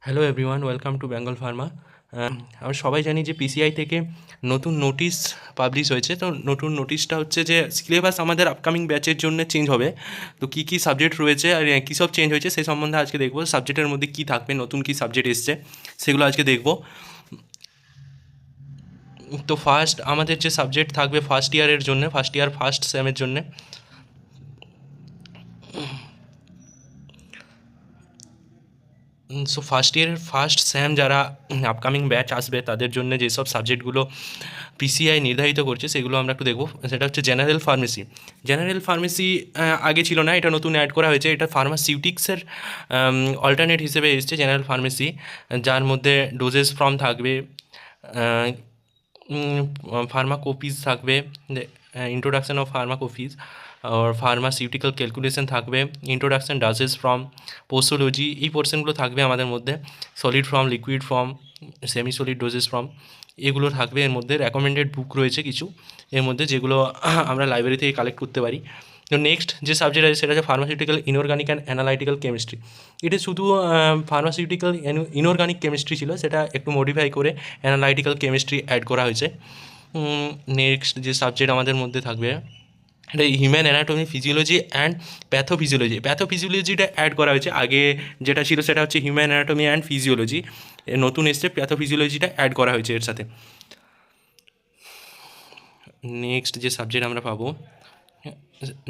Hello everyone, welcome to Bengal Pharma. আমরা সবাই জানি যে পিসিআই থেকে নতুন নোটিশ পাবলিশ হয়েছে। তো নতুন নোটিশটা হচ্ছে যে সিলেবাস আমাদের আপকামিং ব্যাচের জন্য চেঞ্জ হবে। তো কী কী সাবজেক্ট রয়েছে আর কী সব চেঞ্জ হয়েছে সেই সম্বন্ধে আজকে দেখবো। সাবজেক্টের মধ্যে কী থাকবে, নতুন কী সাবজেক্ট এসছে সেগুলো আজকে দেখবো। তো ফার্স্ট আমাদের যে সাবজেক্ট থাকবে ফার্স্ট ইয়ারের জন্য, ফার্স্ট ইয়ার ফার্স্ট সেমের জন্যে, সো ফার্স্ট ইয়ারের ফার্স্ট সেম যারা আপকামিং ব্যাচ আসবে তাদের জন্য যেসব সাবজেক্টগুলো পিসিআই নির্ধারিত করছে সেগুলো আমরা একটু দেখব। সেটা হচ্ছে জেনারেল ফার্মেসি। জেনারেল ফার্মেসি আগে ছিল না, এটা নতুন অ্যাড করা হয়েছে। এটা ফার্মাসিউটিক্সের অল্টারনেট হিসেবে এসছে জেনারেল ফার্মেসি, যার মধ্যে ডোজেস ফর্ম থাকবে, ফার্মাকোপিস থাকবে, ইন্ট্রোডাকশন অফ ফার্মাকোপিস আর ফার্মাসিউটিক্যাল ক্যালকুলেশন থাকবে, ইন্ট্রোডাকশন ডাজেস ফ্রম, পোস্টোলজি, এই পোর্শনগুলো থাকবে আমাদের মধ্যে। Solid form, liquid form, semi solid dosages form, এগুলো থাকবে। এর মধ্যে রেকমেন্ডেড বুক রয়েছে কিছু এর মধ্যে, যেগুলো আমরা লাইব্রেরি থেকে কালেক্ট করতে পারি। তো নেক্সট যে সাবজেক্ট আছে সেটা হচ্ছে pharmaceutical inorganic and analytical chemistry. এটা শুধু ফার্মাসিউটিক্যাল ইনঅর্গানিক কেমিস্ট্রি ছিল, সেটা একটু মডিফাই করে অ্যানালাইটিক্যাল কেমিস্ট্রি অ্যাড করা হয়েছে। নেক্সট যে সাবজেক্ট আমাদের মধ্যে থাকবে এটা human anatomy, physiology and pathophysiology. প্যাথোফিজিওলজিটা অ্যাড করা হয়েছে, আগে যেটা ছিল সেটা হচ্ছে হিউম্যান অ্যানাটমি অ্যান্ড ফিজিওলজি, নতুন এসছে প্যাথোফিজিওলজিটা অ্যাড করা হয়েছে এর সাথে। নেক্সট যে সাবজেক্ট আমরা পাবো,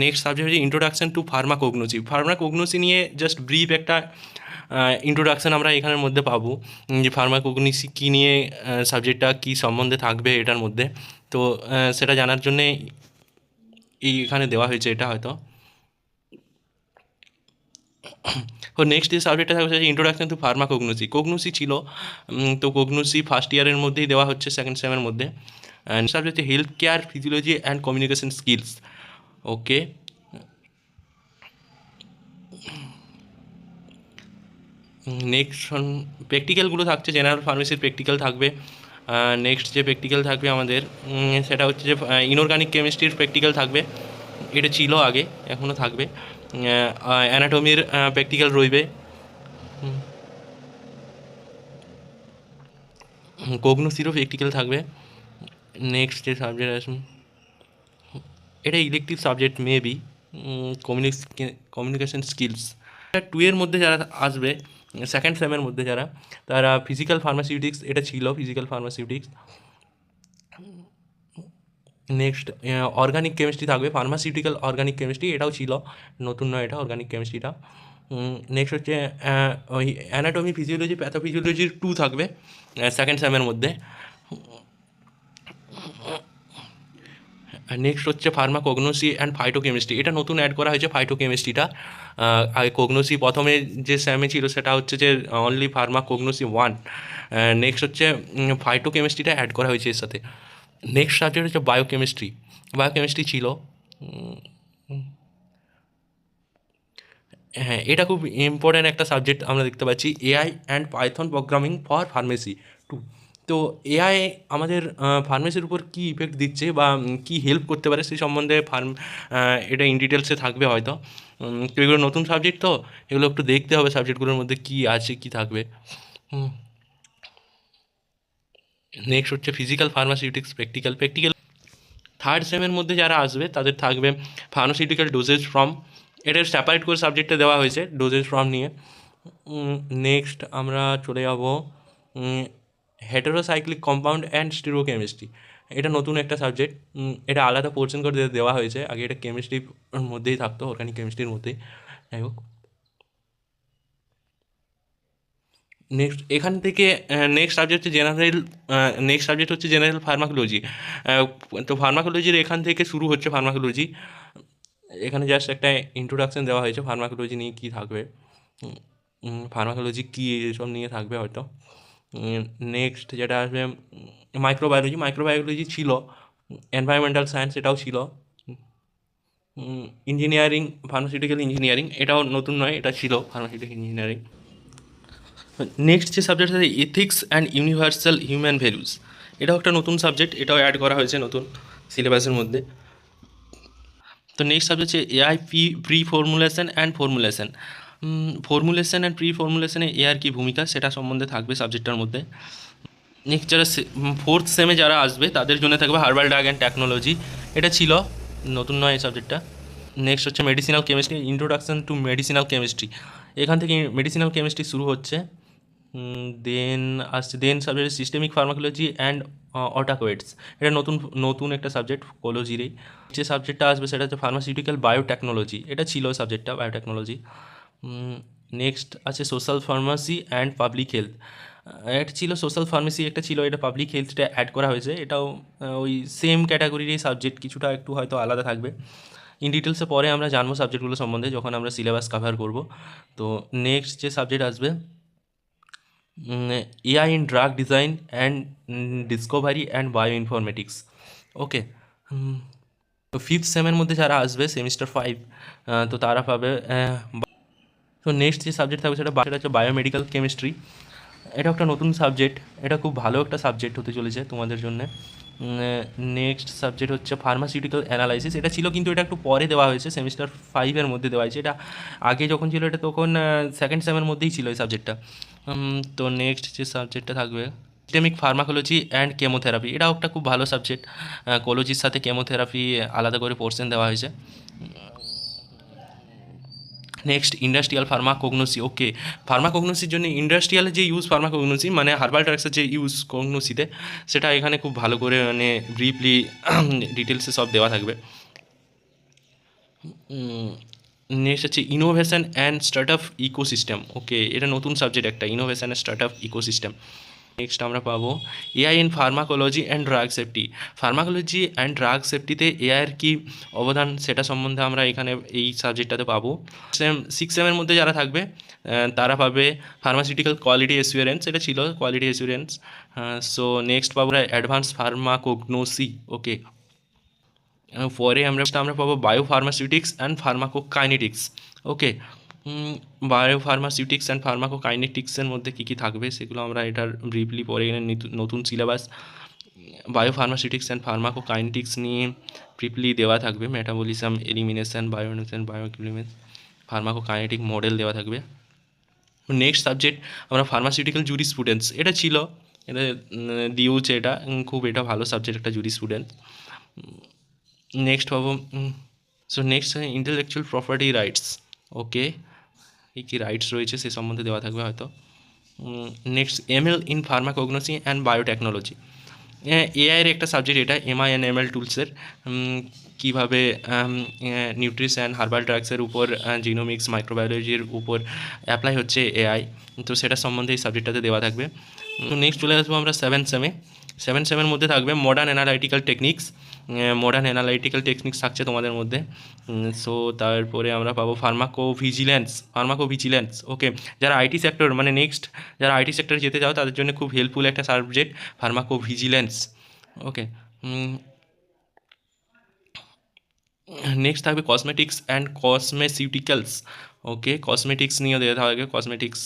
নেক্সট সাবজেক্ট হচ্ছে ইন্ট্রোডাকশন টু ফার্মাকোগনোসি। ফার্মাকোগনোসি নিয়ে জাস্ট ব্রিফ একটা ইন্ট্রোডাকশান আমরা এখানের মধ্যে পাবো, যে ফার্মাকোগনোসি কী নিয়ে, সাবজেক্টটা কী সম্বন্ধে থাকবে এটার মধ্যে। তো সেটা জানার জন্যে এখানে দেওয়া হয়েছে এটা হয়তো। তো নেক্সট যে সাবজেক্টটা থাকবে সেটা ইন্ট্রোডাকশন টু ফার্মাকোগনোসি। কোগনোসি ছিল, তো কোগনোসি ফার্স্ট ইয়ারের মধ্যেই দেওয়া হচ্ছে, সেকেন্ড সেমের মধ্যে। অ্যান্ড সাবজেক্ট হচ্ছে health care, physiology and communication skills. Okay, next প্র্যাকটিক্যালগুলো থাকছে, জেনারেল ফার্মেসির প্র্যাকটিক্যাল থাকবে। নেক্সট যে প্র্যাকটিক্যাল থাকবে আমাদের সেটা হচ্ছে যে ইনঅর্গানিক কেমিস্ট্রির প্র্যাকটিক্যাল থাকবে। এটা ছিল আগে, এখনও থাকবে। অ্যানাটমির প্র্যাকটিক্যাল রইবে। কোগনোসিরও প্র্যাকটিক্যাল থাকবে। নেক্সট যে সাবজেক্ট আছে এটা elective subject maybe, communication skills. Two এর মধ্যে যারা আসবে, সেকেন্ড সেমের মধ্যে যারা, তারা ফিজিক্যাল ফার্মাসিউটিক্স, এটা ছিল ফিজিক্যাল ফার্মাসিউটিক্স। নেক্সট অর্গানিক কেমিস্ট্রি থাকবে, ফার্মাসিউটিক্যাল অর্গানিক কেমিস্ট্রি, এটাও ছিল, নতুন নয় এটা অর্গানিক কেমিস্ট্রিটা। নেক্সট হচ্ছে ওই অ্যানাটমি, ফিজিওলজি, প্যাথোফিজিওলজির 2 থাকবে সেকেন্ড সেমের মধ্যে। নেক্সট হচ্ছে ফার্মাকোগনোসি অ্যান্ড ফাইটোকেমিস্ট্রি, এটা নতুন অ্যাড করা হয়েছে ফাইটোকেমিস্ট্রিটা। আগে কোগনোসি প্রথমে যে স্যামে ছিল সেটা হচ্ছে যে অনলি ফার্মাকোগনোসি 1। নেক্সট হচ্ছে ফাইটোকেমিস্ট্রিটা অ্যাড করা হয়েছে এর সাথে। নেক্সট সাবজেক্ট হচ্ছে বায়োকেমিস্ট্রি। বায়োকেমিস্ট্রি ছিল, হ্যাঁ এটা খুব ইম্পর্ট্যান্ট একটা সাবজেক্ট আমরা দেখতে পাচ্ছি, AI and Python programming for pharmacy 2। তো এআই আমাদের ফার্মেসির উপর কী ইফেক্ট দিচ্ছে বা কী হেল্প করতে পারে সেই সম্বন্ধে এটা ইন ডিটেলসে থাকবে হয়তো। তো এগুলো নতুন সাবজেক্ট, তো এগুলো একটু দেখতে হবে সাবজেক্টগুলোর মধ্যে কী আছে কী থাকবে। নেক্সট হচ্ছে ফিজিক্যাল ফার্মাসিউটিক্স প্র্যাকটিক্যাল। থার্ড সেমের মধ্যে যারা আসবে তাদের থাকবে ফার্মাসিউটিক্যাল ডোজেজ ফর্ম, এটার সেপারেট করে সাবজেক্টে দেওয়া হয়েছে ডোজেজ ফর্ম নিয়ে। নেক্সট আমরা চলে যাব হেটেরোসাইক্লিক কম্পাউন্ড অ্যান্ড স্টিরিওকেমিস্ট্রি। এটা নতুন একটা সাবজেক্ট, এটা আলাদা পোর্শন করে দেওয়া হয়েছে, আগে এটা কেমিস্ট্রির মধ্যেই থাকতো, অর্গানিক কেমিস্ট্রির মধ্যেই। যাই হোক, নেক্সট এখান থেকে নেক্সট সাবজেক্ট হচ্ছে জেনারেল, নেক্সট সাবজেক্ট হচ্ছে জেনারেল ফার্মাকোলজি। তো ফার্মাকোলজির এখান থেকে শুরু হচ্ছে ফার্মাকোলজি। এখানে জাস্ট একটা ইন্ট্রোডাকশন দেওয়া হয়েছে ফার্মাকোলজি নিয়ে কী থাকবে, ফার্মাকোলজি কী এসব নিয়ে থাকবে হয়তো। নেক্সট যেটা আসবে মাইক্রোবায়োলজি। মাইক্রোবায়োলজি ছিল, এনভায়রনমেন্টাল সায়েন্স এটাও ছিল। ইঞ্জিনিয়ারিং, ফার্মাসিউটিক্যাল ইঞ্জিনিয়ারিং, এটাও নতুন নয়, এটা ছিল ফার্মাসিউটিক্যাল ইঞ্জিনিয়ারিং। নেক্সট যে সাবজেক্ট আছে ethics and universal human values, এটাও একটা নতুন সাবজেক্ট, এটাও অ্যাড করা হয়েছে নতুন সিলেবাসের মধ্যে। তো নেক্সট সাবজেক্ট হচ্ছে AI pre formulation and formulation. Formulation and pre ফর্মুলেশনে এআর কী ভূমিকা সেটা সম্বন্ধে থাকবে সাবজেক্টটার মধ্যে। নেক্সট যারা ফোর্থ সেমে যারা আসবে তাদের জন্য থাকবে হার্বাল ড্রাগ অ্যান্ড টেকনোলজি, এটা ছিল, নতুন নয় এই সাবজেক্টটা। নেক্সট হচ্ছে medicinal chemistry, introduction to medicinal chemistry, এখান থেকে মেডিসিনাল কেমিস্ট্রি শুরু হচ্ছে। দেন আসছে সাবজেক্ট সিস্টেমিক ফার্মাকোলজি অ্যান্ড অটাকোয়েডস, এটা নতুন নতুন একটা সাবজেক্ট কোলজিরই। যে সাবজেক্টটা আসবে সেটা হচ্ছে ফার্মাসিউটিক্যাল বায়োটেকনোলজি, এটা ছিল সাবজেক্টটা বায়োটেকনোলজি। নেক্সট আছে social pharmacy and public health, একটা ছিল সোশ্যাল ফার্মেসি, একটা ছিল, এটা পাবলিক হেলথটা অ্যাড করা হয়েছে, এটাও ওই সেম ক্যাটাগরিরই সাবজেক্ট, কিছুটা একটু হয়তো আলাদা থাকবে। ইন ডিটেলসে পরে আমরা জানবো সাবজেক্টগুলো সম্বন্ধে যখন আমরা সিলেবাস কভার করব। তো নেক্সট যে সাবজেক্ট আসবে AI in drug design and discovery and bioinformatics. Okay, তো ফিফথ সেমের মধ্যে যারা আসবে সেমিস্টার 5, তো তারা পাবে। তো নেক্সট যে সাবজেক্ট থাকবে সেটা হচ্ছে বায়োমেডিক্যাল কেমিস্ট্রি, এটা একটা নতুন সাবজেক্ট, এটা খুব ভালো একটা সাবজেক্ট হতে চলেছে তোমাদের জন্যে। নেক্সট সাবজেক্ট হচ্ছে ফার্মাসিউটিক্যাল অ্যানালাইসিস, এটা ছিল কিন্তু এটা একটু পরে দেওয়া হয়েছে, সেমিস্টার 5-এর মধ্যে দেওয়া হয়েছে, এটা আগে যখন ছিল এটা তখন সেকেন্ড সেমের মধ্যেই ছিল এই সাবজেক্টটা। তো নেক্সট যে সাবজেক্টটা থাকবে সিস্টেমিক ফার্মাকোলজি অ্যান্ড কেমোথেরাপি, এটাও একটা খুব ভালো সাবজেক্ট, কোলজির সাথে কেমোথেরাপি আলাদা করে পোর্শন দেওয়া হয়েছে। নেক্সট ইন্ডাস্ট্রিয়াল ফার্মাকোগনোসি, ওকে, ফার্মাকোগনোসির জন্য ইন্ডাস্ট্রিয়ালে যে ইউজ ফার্মাকোগনোসি মানে হার্বাল ড্রাগসের যে ইউজ কোগনোসিতে, সেটা এখানে খুব ভালো করে মানে ব্রিফলি ডিটেলসে সব দেওয়া থাকবে। নেক্সট হচ্ছে innovation and startup ecosystem, okay, এটা নতুন সাবজেক্ট একটা, innovation and startup ecosystem. Next আমরা পাবো AI in pharmacology and drug safety, pharmacology and drug সেফটিতে এআইয়ের কী অবদান সেটা সম্বন্ধে আমরা এখানে এই সাবজেক্টটাতে পাবো। 6 সেমের মধ্যে যারা থাকবে তারা পাবে ফার্মাসিউটিক্যাল কোয়ালিটি অ্যাসিওরেন্স, এটা ছিল কোয়ালিটি অ্যাসিওরেন্স। সো নেক্সট পাবো অ্যাডভান্স ফার্মাকোগনোসি, ওকে, পরে আমরা পাবো biopharmaceutics and pharmacokinetics, okay. Biopharmaceutics and ফার্মাকোকাইনেটিক্সের মধ্যে কী কী থাকবে সেগুলো আমরা এটার ব্রিফলি পরে এখানে নতুন সিলেবাস বায়ো ফার্মাসিউটিক্স অ্যান্ড ফার্মাকোকাইনেটিক্স নিয়ে ব্রিফলি দেওয়া থাকবে, মেটাবলিজম, এলিমিনেশন, বায়োনেশন, বায়োকিউলিমেন্স, ফার্মাকোকাইনেটিক মডেল দেওয়া থাকবে। নেক্সট সাবজেক্ট আমরা ফার্মাসিউটিক্যাল জুরিসপ্রুডেন্স, এটা ছিল, এটা দিয়েওছে, এটা খুব এটা ভালো সাবজেক্ট একটা জুরিসপ্রুডেন্স। নেক্সট পাবো so next intellectual property rights, okay, কী কী রাইটস রয়েছে সে সম্বন্ধে দেওয়া থাকবে হয়তো। Next ML in pharmacognosy and biotechnology, এআইয়ের একটা সাবজেক্ট এটা, এমআই অ্যান্ড এমএল টুলসের কীভাবে নিউট্রিশন হার্বাল ড্রাগসের উপর জিনোমিক্স মাইক্রোবায়োলজির উপর অ্যাপ্লাই হচ্ছে এআই, তো সেটা সম্বন্ধে এই সাবজেক্টটাতে দেওয়া থাকবে। নেক্সট চলে আসবো আমরা 7 সেমের মধ্যে থাকবে modern analytical techniques, modern analytical techniques থাকছে তোমাদের মধ্যে। সো তারপরে আমরা পাবো ফার্মাকোভিজিল্যান্স, ওকে, যারা আইটি সেক্টর মানে নেক্সট যারা আইটি সেক্টরে যেতে চাও তাদের জন্য খুব হেল্পফুল একটা সাবজেক্ট ফার্মাকোভিজিল্যান্স, ওকে। নেক্সট থাকবে cosmetics and cosmeceuticals, okay, cosmetics নিয়েও দেওয়া হবে কসমেটিক্স।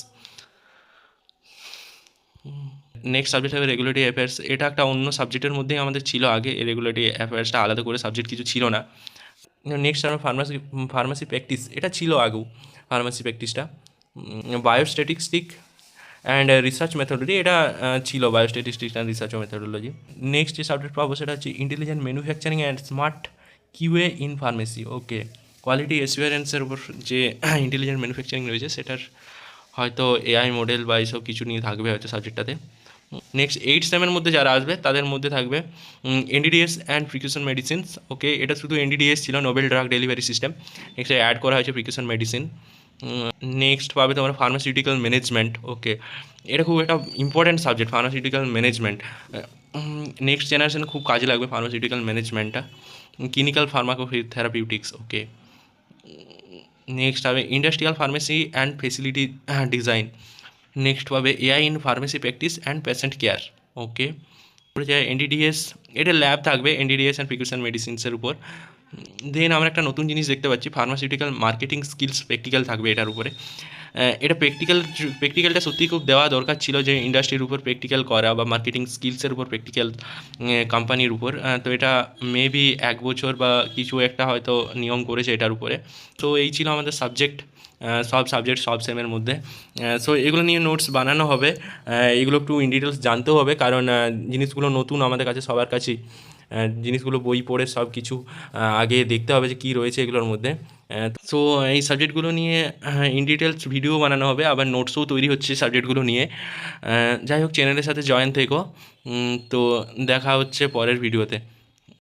নেক্সট সাবজেক্ট হবে রেগুলেটরি অ্যাফেয়ার্স, এটা একটা অন্য সাবজেক্টের মধ্যেই আমাদের ছিল আগে, এই রেগুলেটরি অ্যাফেয়ার্সটা আলাদা করে সাবজেক্ট কিছু ছিল না। নেক্সট আমরা ফার্মাসি প্র্যাকটিস, এটা ছিল আগেও ফার্মাসি প্র্যাকটিসটা। বায়োস্ট্যাটিস্টিক অ্যান্ড রিসার্চ মেথোডলজি, এটা ছিল biostatistics and research methodology. Next যে সাবজেক্ট পাবো সেটা হচ্ছে intelligent manufacturing and smart QA in pharmacy, okay, quality অ্যাসিওরেন্সের উপর যে ইন্টেলিজেন্ট ম্যানুফ্যাকচারিং রয়েছে সেটার হয়তো এআই মডেল বা এইসব কিছু নিয়ে থাকবে হয়তো সাবজেক্টটাতে। নেক্সট 8 সেমের মধ্যে যারা আসবে তাদের মধ্যে থাকবে NDDS and precision medicines, okay, এটা শুধু এনডিডিএস ছিল, novel drug delivery system, next add করা হয়েছে প্রিকশন মেডিসিন। নেক্সট পাবে তোমরা ফার্মাসিউটিক্যাল ম্যানেজমেন্ট, ওকে, এটা খুব একটা important subject pharmaceutical management, next generation খুব কাজে লাগবে ফার্মাসিউটিক্যাল ম্যানেজমেন্টটা। Clinical pharmacotherapeutics, okay. নেক্সট হবে industrial pharmacy and facility design, next পাবে AI in pharmacy practice and patient care, okay. NDDS, এটা ল্যাব থাকবে এনডিডিএস অ্যান্ড প্রিকশন মেডিসিনসের উপর। দেন আমরা একটা নতুন জিনিস দেখতে পাচ্ছি ফার্মাসিউটিক্যাল মার্কেটিং স্কিলস প্র্যাকটিক্যাল থাকবে এটার উপরে। এটা প্র্যাকটিক্যালটা সত্যিই খুব দেওয়া দরকার ছিল, যে ইন্ডাস্ট্রির উপর প্র্যাকটিক্যাল করা বা মার্কেটিং স্কিলসের উপর প্র্যাকটিক্যাল কোম্পানির উপর, তো এটা মেবি 1 বছর বা কিছু একটা হয়তো নিয়ম করেছে এটার উপরে। তো এই ছিল আমাদের সাবজেক্ট সব সাবজেক্ট সব সেমের মধ্যে। সো এগুলো নিয়ে নোটস বানানো হবে, এগুলো একটু ইন ডিটেলস জানতেও হবে, কারণ জিনিসগুলো নতুন আমাদের কাছে, সবার কাছেই। জিনিসগুলো বই পড়ে সব কিছু আগে দেখতে হবে যে কী রয়েছে এগুলোর মধ্যে। সো এই সাবজেক্টগুলো নিয়ে ইন ডিটেলস ভিডিও বানানো হবে, আবার নোটসও তৈরি হচ্ছে সাবজেক্টগুলো নিয়ে। যাই হোক, চ্যানেলের সাথে জয়েন থেকো। তো দেখা হচ্ছে পরের ভিডিওতে।